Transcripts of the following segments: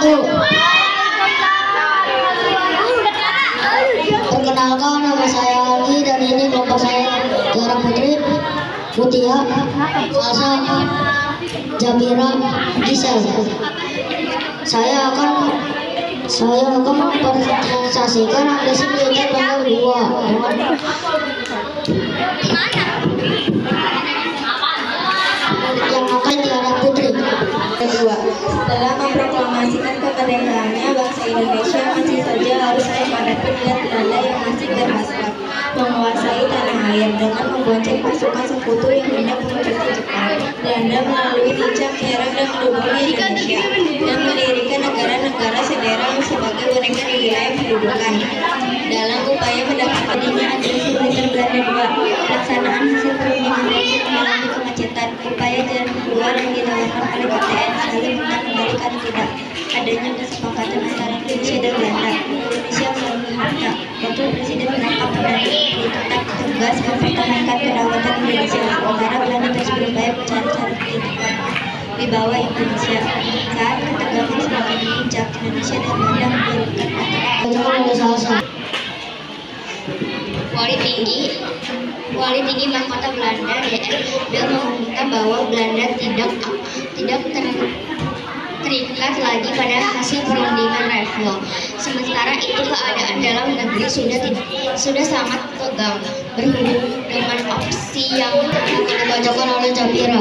wabarakatuh. Perkenalkan, nama saya Ali dan ini kelompok saya Tiara Putri, Mutia, Salsa, Jabira, Gisel. Saya akan mempresentasikan agresi militer Bangka 2 yang akan Tiara Putri. Kedua, setelah memproklamasikan kemerdekaannya, bangsa Indonesia masih saja harus menghadapi niat Belanda yang masih berhasrat menguasai tanah air dengan membonceng pasukan sekutu yang hendak menginvasi Jepang. Belanda melalui lincah menyerang dan menduduki Indonesia dan mendirikan negara-negara saudara sebagai boneka di wilayah pendudukan. Dalam upaya mendapatkannya agresi militer Belanda 2, pelaksanaan hasil perundingan Reykjavik mengalami kemacetan. Upaya jalan keluar yang ditawarkan oleh KTN saling mengembalikan tidak adanya kesepakatan antara Indonesia dan Belanda. Indonesia melalui harta Wakil Presiden menangkap Belanda tetap tegas mempertahankan kedaulatan Indonesia, sementara Belanda terus berupaya mencari cara kehidupan di bawah Indonesia. Saat ketegangan semakin memuncak, Indonesia dan Belanda mengirimkan pasukan. Wali tinggi mahkota Belanda DR mengumumkan bahwa Belanda tidak terikat lagi pada hasil perundingan Revel. Sementara itu keadaan dalam negeri sudah sangat tegang berhubung dengan opsi yang Dibacakan oleh Jabira.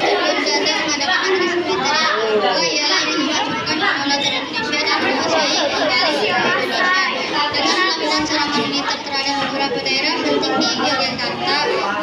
Belanda mengadakan agresi militer yang kedua ialah ingin menghancurkan kedaulatan Indonesia dan menguasai kembali Indonesia dengan melakukan serangan militer terhadap beberapa daerah penting di Yogyakarta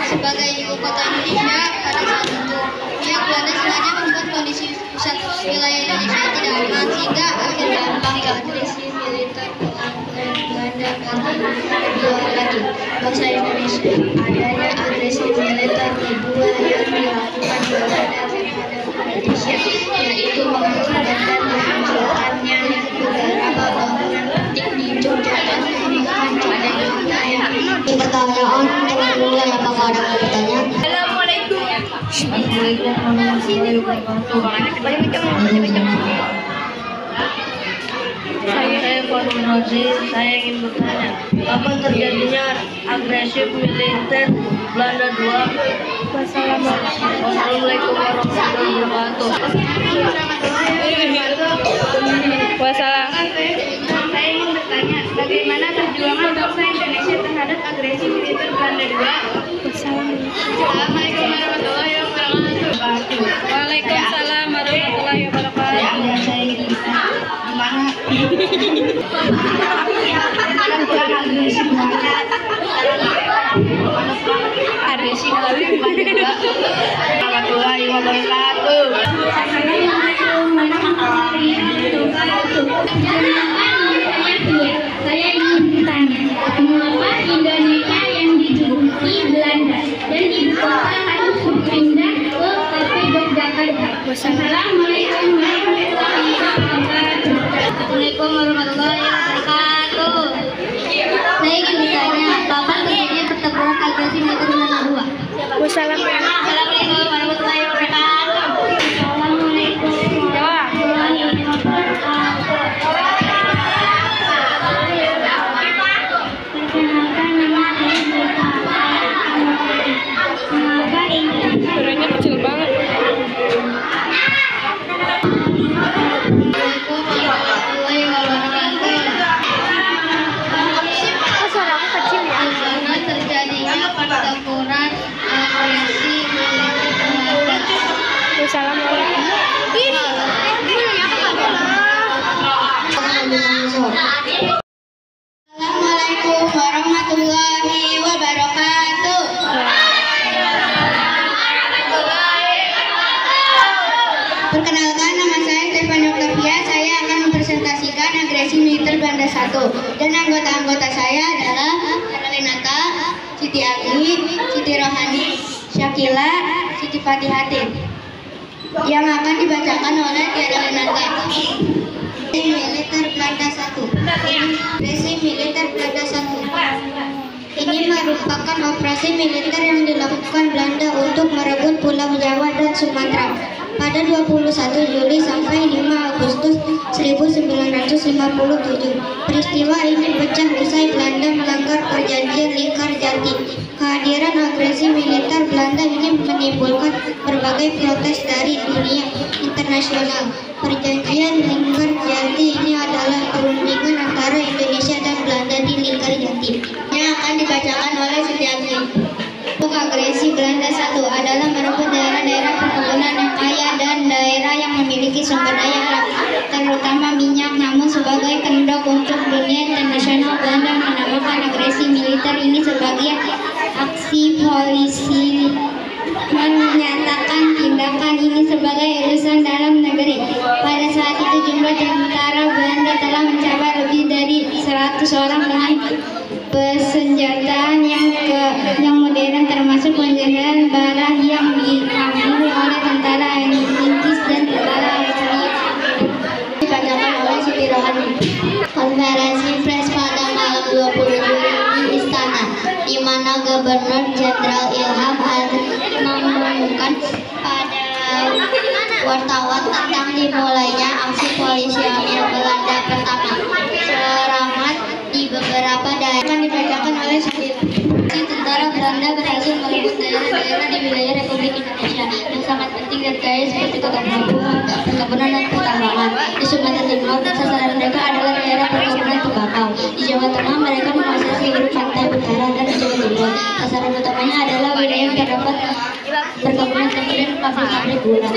sebagai ibu kota Indonesia pada saat itu. Pihak Belanda sengaja membuat kondisi pusat wilayah Indonesia tidak aman sehingga akhirnya dampak agresi militer Belanda kedua lagi bangsa Indonesia. Adanya agresi militer kedua yang dilakukan Belanda terhadap Indonesia, yaitu mengakibatkan dihancurkannya beberapa bangunan penting di Yogyakarta, bahkan adanya upaya. Pertanyaan teman mulai, apakah ada pertanyaan? Assalamualaikum. Saya Farul Rozi, saya ingin bertanya, kapan terjadinya agresi militer Belanda 2? Wassalamualaikum warahmatullahi wabarakatuh. Wassalam. Saya ingin bertanya, bagaimana perjuangan bangsa Indonesia terhadap agresi militer Belanda 2? Assalamualaikum warahmatullahi wabarakatuh. Waalaikumsalam warahmatullahi wabarakatuh. Saya ingin bertanya, gimana perang agresi Belanda? Agresi warahmatullahi wabarakatuh. Saya ingin bertanya, mengapa Indonesia yang diduduki Belanda dan ibu kota harus berpindah ke PP Yogyakarta? Wassalamualaikum warahmatullahi wabarakatuh. Assalamualaikum warahmatullahi wabarakatuh. Saya ingin bertanya, kapan terjadinya pertempuran agresi militer Belanda 2? Assalamualaikum warahmatullahi wabarakatuh. Assalamualaikum warahmatullahi wabarakatuh. Perkenalkan, nama saya Zulfa. Mengapa Indonesia Suaranya kecil banget. Assalamualaikum warahmatullahi wabarakatuh. Karena terjadinya pertempuran agresi militer Belanda. Wassalamualaikum. Assalamualaikum warahmatullahi wabarakatuh. Perkenalkan, nama saya Stefan Octavia. Saya akan mempresentasikan agresi militer Belanda 1. Dan anggota-anggota saya adalah Tiara Lenata, Siti Agni, Siti Rohani, Syakila, Siti Fatihatin. Yang akan dibacakan oleh Tiara Lenata. Militer Belanda 1. Agresi militer Belanda 1. Ini merupakan operasi militer yang dilakukan Belanda untuk merebut Pulau Jawa dan Sumatera pada 21 Juli sampai 5 Agustus 1957. Peristiwa ini pecah usai Belanda melanggar perjanjian Lingkar Jati. Kehadiran agresi militer Belanda ini menimbulkan berbagai protes dari dunia internasional. Perjanjian Lingkar Jati ini adalah perundingan antara Indonesia dan Belanda di Lingkar Jati yang akan dibacakan oleh Setiadi. Agresi Belanda 1 adalah merebut daerah-daerah perkebunan yang kaya dan daerah yang memiliki sumber daya alam, terutama minyak. Namun sebagai kendok untuk dunia internasional, Belanda menamakan agresi militer ini sebagai aksi polisi, menyatakan tindakan ini sebagai urusan dalam negeri. Pada saat itu jumlah tentara Belanda telah mencapai lebih dari 100 orang dengan persenjataan yang modern, termasuk kendaraan barah yang diambil oleh tentara Inggris dan tentara Austria. Dibacakan oleh Siti Rohani. Konferensi pers pada malam 20 Juli di Istana, di mana Gubernur Jenderal Ilham mengumumkan pada wartawan tentang dimulainya aksi polisionil Belanda pertama. Serangan di beberapa daerah akan dibacakan oleh Siti. Tentara Belanda berhasil merebut daerah-daerah di wilayah Republik Indonesia yang sangat penting dan kaya seperti kota perkebunan dan pertambangan. Di Sumatera Timur, sasaran mereka adalah daerah perkebunan tembakau. Di Jawa Tengah, mereka menguasai seluruh pantai utara dan di Jawa Timur. Sasaran utamanya adalah wilayah yang terdapat perkebunan tebu dan pabrik gula.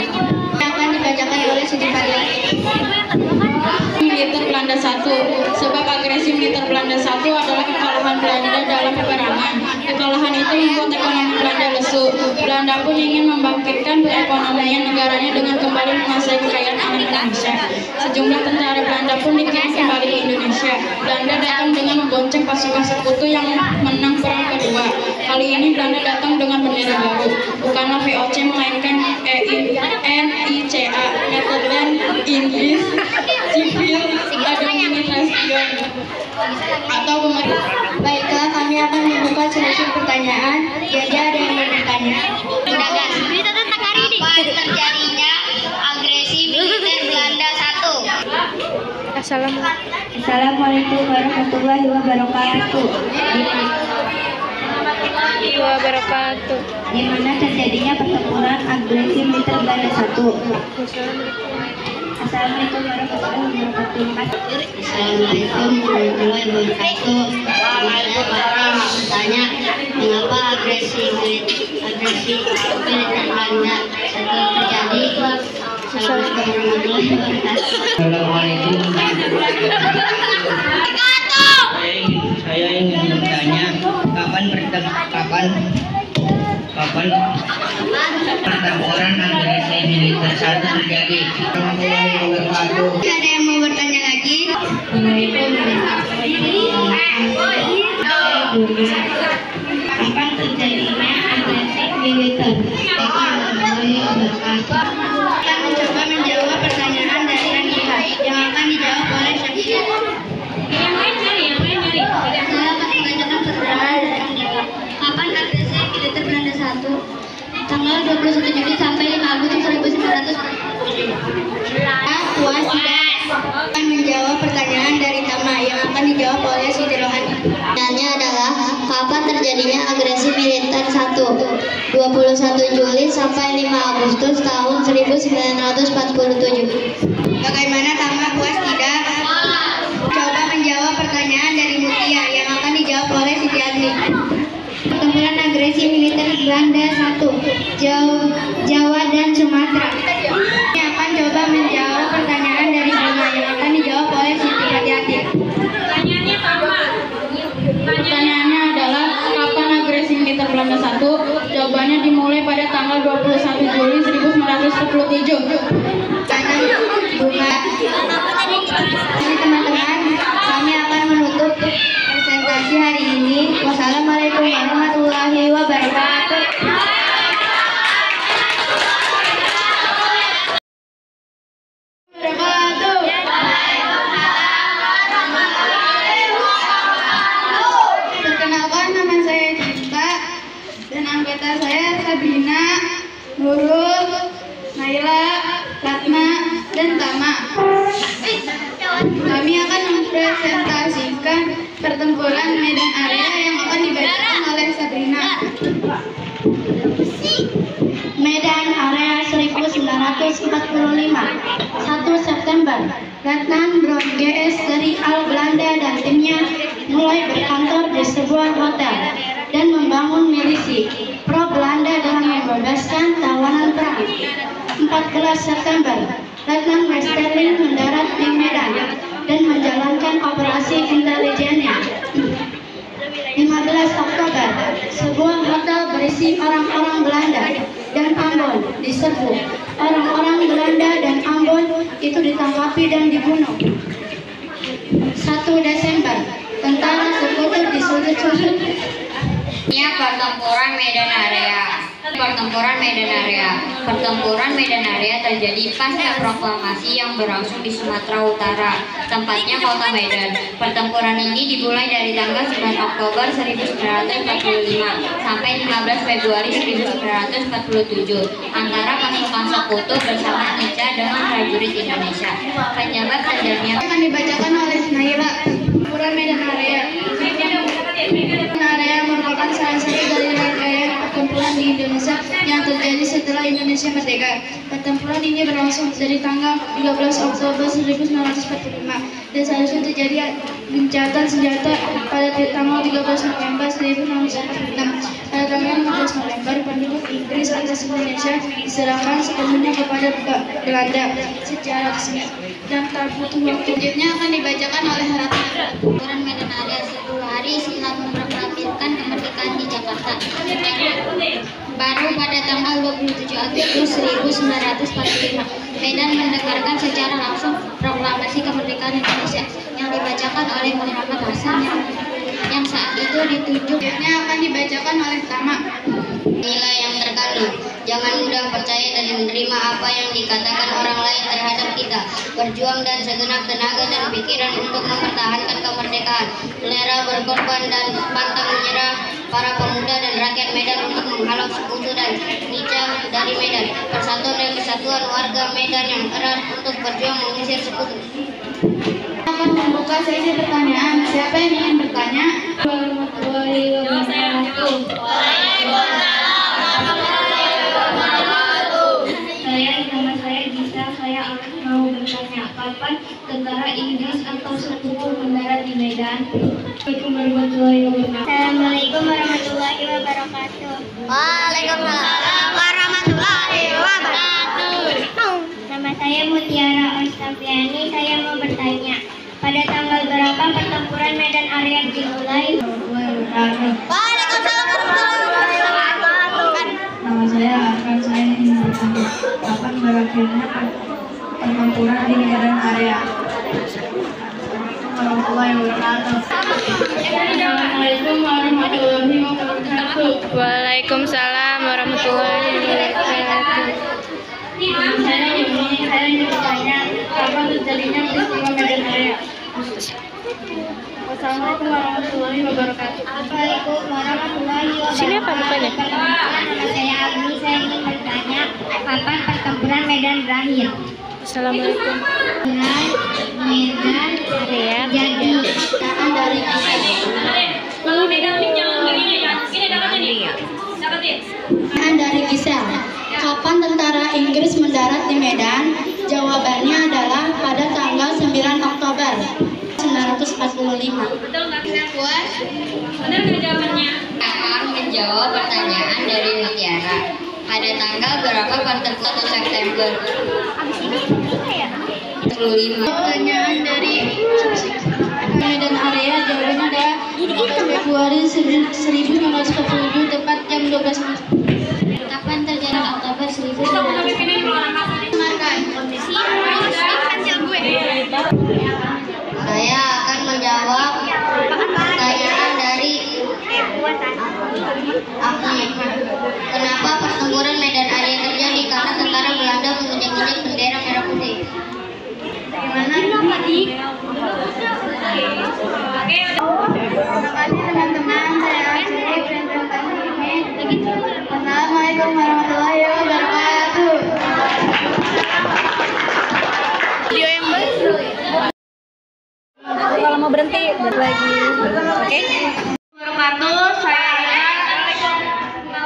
Yang akan dibacakan oleh Siti Fadila. Militer Belanda 1. Sebab agresi militer Belanda 1 adalah kekalahan Belanda dalam peperangan. Kekalahan itu membuat ekonomi Belanda lesu. Belanda pun ingin membangkitkan perekonomian negaranya dengan kembali menguasai kekayaan alam Indonesia. Sejumlah tentara Belanda pun dikirim kembali ke Indonesia. Belanda datang dengan membonceng pasukan sekutu yang menang perang kedua. Kali ini Belanda datang dengan bendera baru. Bukanlah VOC melainkan NICA, Netherlands, Inggris, Civil Administration atau pemerintah. Baiklah, kami akan membuka sesi pertanyaan. Jadi ada yang mau bertanya? Berita tentang hari ini. Kapan terjadinya agresi militer Belanda 1? Assalamualaikum warahmatullahi wabarakatuh. Di mana terjadinya pertempuran agresi militer Belanda 1. Assalamualaikum warahmatullahi wabarakatuh. Assalamualaikum warahmatullahi wabarakatuh. Saya bertanya, mengapa agresi militer Belanda 1 terjadi? Assalamualaikum warahmatullahi wabarakatuh. Assalamualaikum warahmatullahi wabarakatuh. Saya ingin bertanya, kapan pertempuran agresi militer 1 terjadi? Assalamualaikum warahmatullahi wabarakatuh. Ada yang mau bertanya lagi? Kapan terjadinya agresi militer? Kita mencoba menjawab pertanyaan dari Andika yang akan dijawab oleh Syakir. Yang lain nyari. Saya akan membacakan pertanyaan dari Andika. Kapan agresi militer Belanda 1? Tanggal 21 Juli sampai 5 Agustus 1947. Puas akan menjawab pertanyaan dari Tama yang akan dijawab oleh Siti Rohani. Pertanyaannya adalah, kapan terjadinya agresi militer 1? 21 Juli sampai 5 Agustus tahun 1947. Bagaimana Tama, puas tidak? Coba menjawab pertanyaan dari Mutia yang akan dijawab oleh Siti Adli. Pertempuran agresi militer Belanda 1, Jawa dan Sumatera. Ini akan coba menjawab pertanyaan dari Bunga yang akan dijawab oleh Siti Hati-Hati. Pertanyaannya adalah, kapan agresi militer Belanda 1? Jawabannya dimulai pada tanggal 21 Juli 1947. Bunga. Ini teman-teman, kami akan menutup presentasi hari ini. Wassalamualaikum warahmatullahi wabarakatuh. Perkenalkan, nama saya Cinta dan anggota saya Sabina, Nurul, Naila, Oktober, Letnan Bron GS dari Al Belanda dan timnya mulai berkantor di sebuah hotel dan membangun milisi pro Belanda dalam membebaskan tawanan perang. 14 September, Letnan Westerling mendarat di Medan dan menjalankan operasi intelijennya. 15 Oktober, sebuah hotel berisi orang-orang Belanda dan Ambon diserbu. Orang-orang Belanda dan Ambon itu ditangkapi dan dibunuh. 1 Desember, tentara sekutu disudut-sudut. Pertempuran Medan Area. Pertempuran Medan Area terjadi pasca proklamasi yang berlangsung di Sumatera Utara, tempatnya kota Medan. Pertempuran ini dimulai dari tanggal 9 Oktober 1945 sampai 15 Februari 1947 antara pasukan sekutu bersama Nica dengan prajurit Indonesia. Penyebab terjadinya Akan dibacakan oleh Naila. Pertempuran Medan Area. Medan Area merupakan salah satu dari rangkaian pertempuran di Indonesia yang terjadi setelah Indonesia merdeka. Pertempuran ini berlangsung dari tanggal 13 Oktober 1945 dan seharusnya terjadi gencatan senjata pada tanggal 13 November 1946. Pada tanggal 15 November, penduduk Inggris atas Indonesia diserahkan sepenuhnya kepada Belanda secara resmi dan tak butuh waktu. Selanjutnya akan dibacakan oleh Ratna. pertempuran Medan Area 10 hari setelah memproklamasikan kemerdekaan di Jakarta. Baru pada tanggal 27 Agustus 1945, Medan mendengarkan secara langsung proklamasi kemerdekaan Indonesia yang dibacakan oleh Muhammad Hasan yang saat itu ditunjuk. Selanjutnya akan dibacakan oleh Tama. Nilai yang terkandung, jangan mudah percaya dan menerima apa yang dikatakan orang lain terhadap kita. Berjuang dan segenap tenaga dan pikiran untuk mempertahankan kemerdekaan. Rela berkorban dan pantang menyerah para pemuda dan rakyat Medan untuk menghalau sekutu dan Nica dari Medan. Persatuan dan kesatuan warga Medan yang erat untuk berjuang mengusir sekutu. Akan membuka sesi pertanyaan. Siapa yang ingin bertanya? Nama saya Gisa, saya mau bertanya, kapan tentara Inggris atau sekutu mendarat di Medan? Assalamualaikum warahmatullahi wabarakatuh. Waalaikumsalam warahmatullahi wabarakatuh. Nama saya Mutiara Ostaviani, saya mau bertanya, pada tanggal berapa pertempuran Medan Area dimulai? Waalaikumsalam warahmatullahi wabarakatuh. Nama saya Arkan, saya ingin bertanya, kapan berakhirnya pertempuran di Medan Area? Warahmatullahi wabarakatuh. Assalamualaikum warahmatullahi wabarakatuh. Waalaikumsalam warahmatullahi wabarakatuh. Saya Yuni, saya ingin bertanya, kapan terjadinya peristiwa Medan Area? Wassalamualaikum warahmatullahi wabarakatuh. Assalamualaikum warahmatullahi wabarakatuh. Sini apa mukanya? Nama saya Agni, saya ingin bertanya, kapan pertempuran Medan berakhir? Assalamualaikum. Medan Area. jadi Dari Pertanyaan dari Gisel. Kapan tentara Inggris mendarat di Medan? Jawabannya adalah pada tanggal 9 Oktober 1945. Puas? Benar nggak jawabannya? Akan menjawab pertanyaan dari Mutiara. Pada tanggal berapa pertempuran 1 September? 25. Pertanyaan dari Medan Area, jawabannya adalah 4 Februari 1947 tepat jam 12 malam. Kapan terjadi Oktober 1945? Saya akan menjawab pertanyaan dari Agni. Kenapa pertempuran Medan Area terjadi? Karena tentara Belanda menginjak-injak bendera merah putih. Terima kasih teman-teman, saya akhiri presentasi ini. Assalamualaikum warahmatullahi wabarakatuh. Video yang baru. Kalau mau berhenti lagi. Oke. Wabarakatuh, saya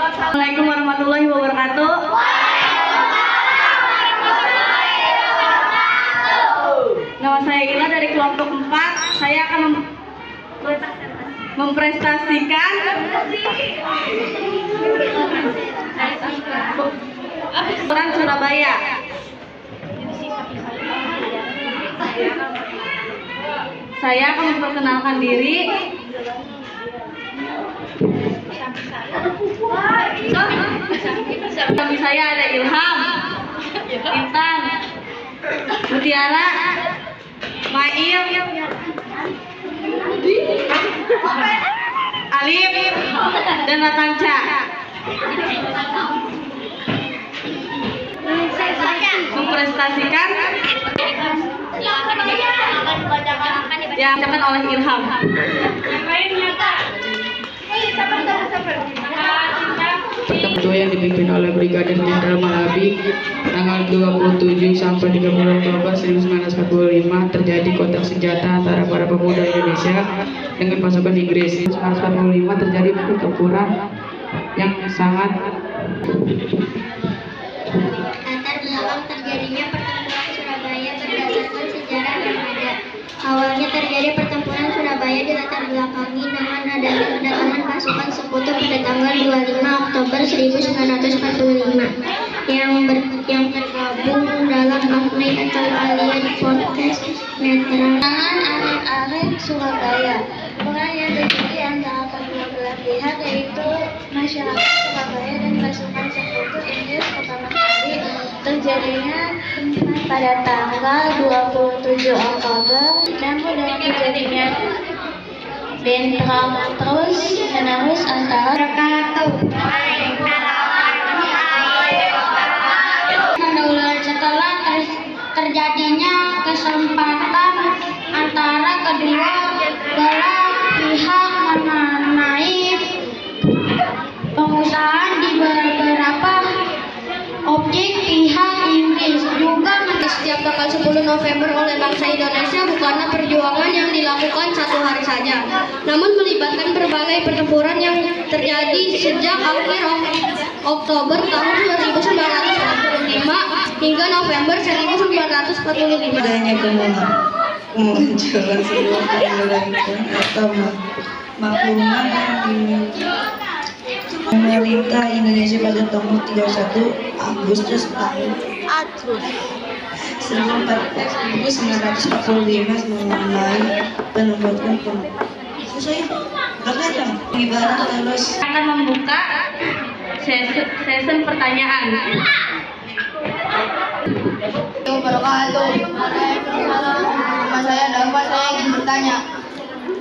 Assalamualaikum warahmatullahi wabarakatuh. Nama saya Ila dari kelompok 4. Saya akan memprestasikan Pertempuran Surabaya. Saya akan memperkenalkan diri. Kami saya ada Ilham, Intan, Mutiara, Mail, Alif, dan Natanca. Memprestasikan yang diucapkan oleh Ilham. Ketua yang dipimpin oleh Brigadir Jenderal Malabi tanggal 27 sampai 30 Oktober 1945 terjadi kontak senjata antara para pemuda Indonesia dengan pasukan Inggris. 1945 terjadi pertempuran yang sangat Latar belakang terjadinya pertempuran Surabaya berdasarkan sejarah yang ada. Awalnya terjadi pertempuran Surabaya dilatar belakangi dengan adanya kedatangan pasukan sekutu pada tanggal 25 Oktober 1945 yang tergabung dalam AFNI atau Allied Forces Netral aren-aren Surabaya. Perang yang terjadi antara kedua belah pihak yaitu masyarakat Surabaya dan pasukan sekutu Inggris pertama kali terjadinya pada tanggal 27 Oktober dan pada terjadinya bentrok terus menerus antara setelah terjadinya kesempatan antara kedua belah pihak mengenai pengusahaan di beberapa objek pihak Inggris juga setiap tanggal 10 November oleh bangsa Indonesia bukanlah perjuangan yang dilakukan satu hari saja, namun melibatkan berbagai pertempuran yang terjadi sejak akhir Oktober tahun 1945 hingga November 1945. Adanya kemunculan sebuah pemerintahan atau maklumat yang dimiliki pemerintah Indonesia pada tanggal 31 Agustus tahun 1945 mengenai penembakan akan membuka sesi pertanyaan. Nama saya Dafa, saya ingin bertanya,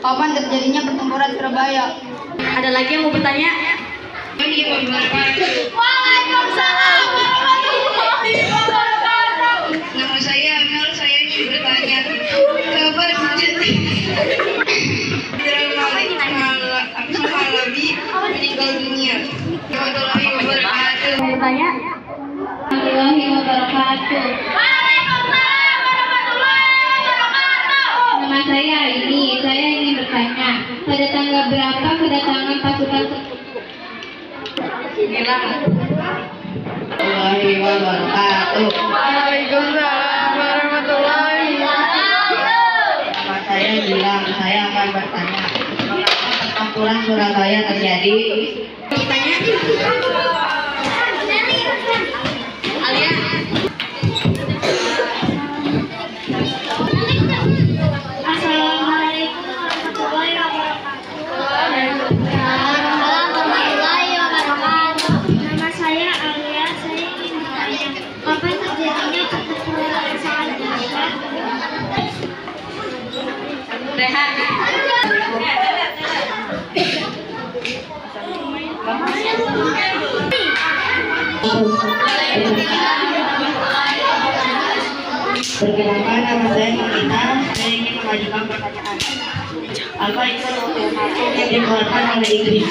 kapan terjadinya pertempuran Surabaya? Ada lagi yang mau bertanya? Waalaikumsalam warahmatullahi wabarakatuh. Nama saya Amel, saya ingin bertanya, kapan Malabi meninggal dunia? Warahmatullahi wabarakatuh. Mau bertanya? Warahmatullahi wabarakatuh. Nama saya Aini, saya ingin bertanya, pada tanggal berapa kedatangan pasukan sekutu? Warahmatullahi wabarakatuh. Waalaikumsalam warahmatullahi wabarakatuh. Nama saya Gilang, saya akan bertanya, mengapa pertempuran Surabaya terjadi? Alia. Assalamualaikum warahmatullahi wabarakatuh. Nama saya Alia, saya ingin bertanya, kapan terjadinya pertempuran yang sangat dahsyat? Rehan. Perkenalkan, nama saya Nikita, saya ingin mengajukan pertanyaan. Apa itu ultimatum yang dikeluarkan oleh Inggris?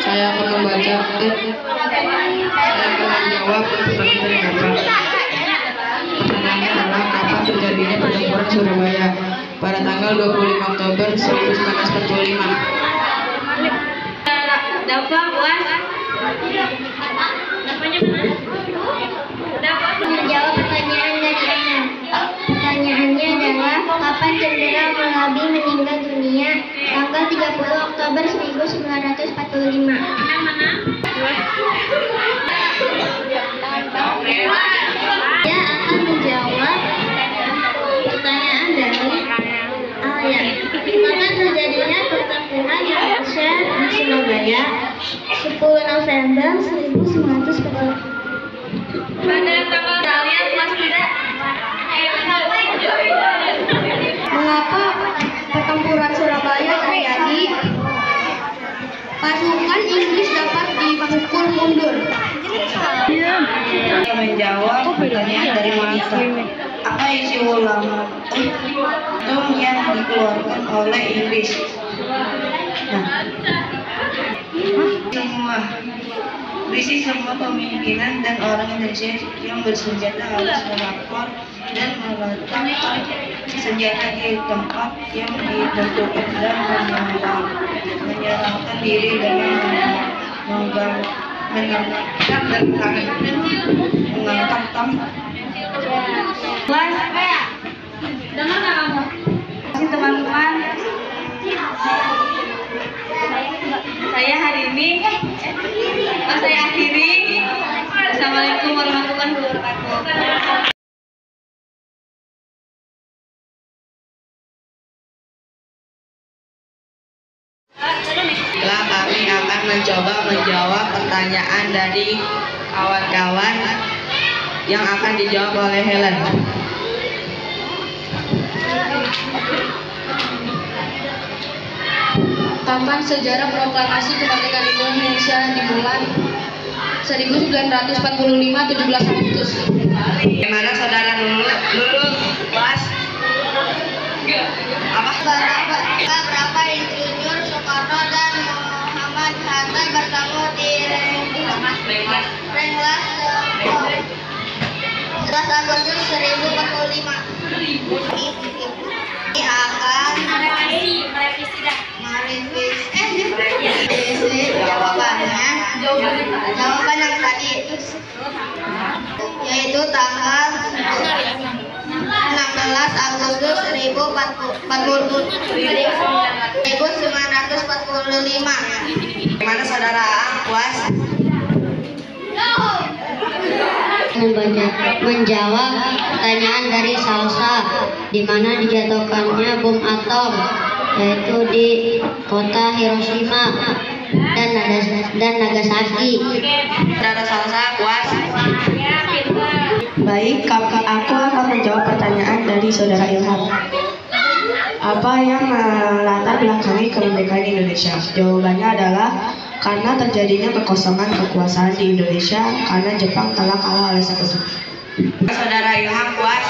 saya akan membaca saya akan menjawab pertanyaan dari Bapak. Pertanyaannya adalah kapan terjadinya pertempuran Surabaya? Pada tanggal 25 Oktober 1945. Dafa, puas? Dapanya benar? Menjawab pertanyaan dari Ana. Pertanyaan Pertanyaannya adalah, kapan Jenderal Malabi meninggal dunia? Tanggal 30 Oktober 1945. Dia akan menjawab pertanyaan dari Alia. Kapan terjadinya pertempuran Indonesia di Surabaya? 10 November 1940. Pada tanggal kalian kelas tidak? Mengapa pertempuran Surabaya terjadi? Pasukan Inggris dapat dipukul mundur. Saya menjawab pertanyaan dari Monica. Apa isi ulama yang dikeluarkan oleh Inggris? Berisi semua pemimpinan dan orang Indonesia yang bersenjata harus melapor dan meletakkan senjata di tempat yang ditentukan dan menyerahkan diri dengan mengangkat tang. Dengar nggak kamu? Teman-teman, saya hari ini saya akhiri. Assalamualaikum warahmatullahi wabarakatuh. Setelah kami akan mencoba menjawab pertanyaan dari kawan-kawan yang akan dijawab oleh Helen. Kapan sejarah proklamasi kemerdekaan Indonesia dimulai? 1945 17 Agustus. Gimana saudara Nurul? Kelas? Apa? Berapa Insinyur Soekarno dan Muhammad Hatta bertemu di Rengas 11 Agustus 1045. Ini akan merevisi jawaban yang tadi, yaitu tanggal 16 Agustus 1945. Gimana saudara Puas? Menjawab pertanyaan dari Salsa, di mana dijatuhkannya bom atom, yaitu di kota Hiroshima dan Nagasaki. Saudara Salsa Puas? Baik, aku akan menjawab pertanyaan dari saudara Ilham. Apa yang melatar belakangi kemerdekaan Indonesia? Jawabannya adalah karena terjadinya kekosongan kekuasaan di Indonesia karena Jepang telah kalah oleh Sekesuk. Saudara Ilham Puas?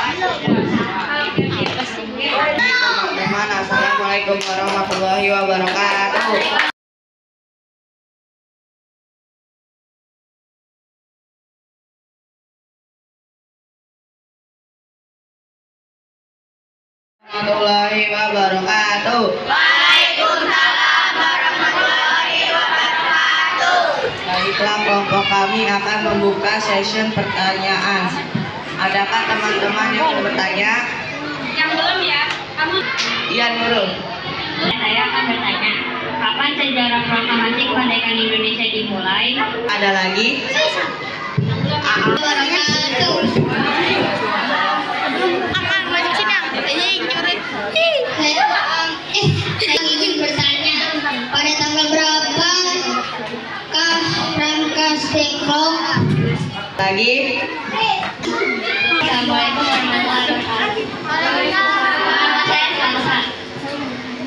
Teman-teman, assalamualaikum warahmatullahi wabarakatuh. Warahmatullahi wabarakatuh. Waalaikumsalam warahmatullahi wabarakatuh. Baiklah, kelompok kami akan membuka session pertanyaan. Adakah teman-teman yang mau bertanya? Yang belum ya, kamu. Iya, Nurul. Saya akan bertanya, kapan sejarah proklamasi kemerdekaan Indonesia dimulai? Ada lagi? Saya ingin bertanya, pada tanggal berapa kah Rangkas Dekrok? Lagi? Assalamualaikum warahmatullahi wabarakatuh. Nama saya Salsa.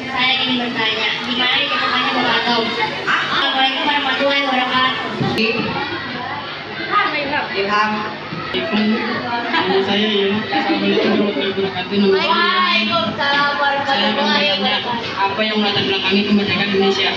Saya ingin bertanya, di mana ditemukannya bom atom? Assalamualaikum warahmatullahi wabarakatuh. Ilham. Nama saya Yunus. Assalamualaikum warahmatullahi wabarakatuh. Waalaikumsalam Saya akan bertanya, apa yang melatar belakangi kemerdekaan Indonesia?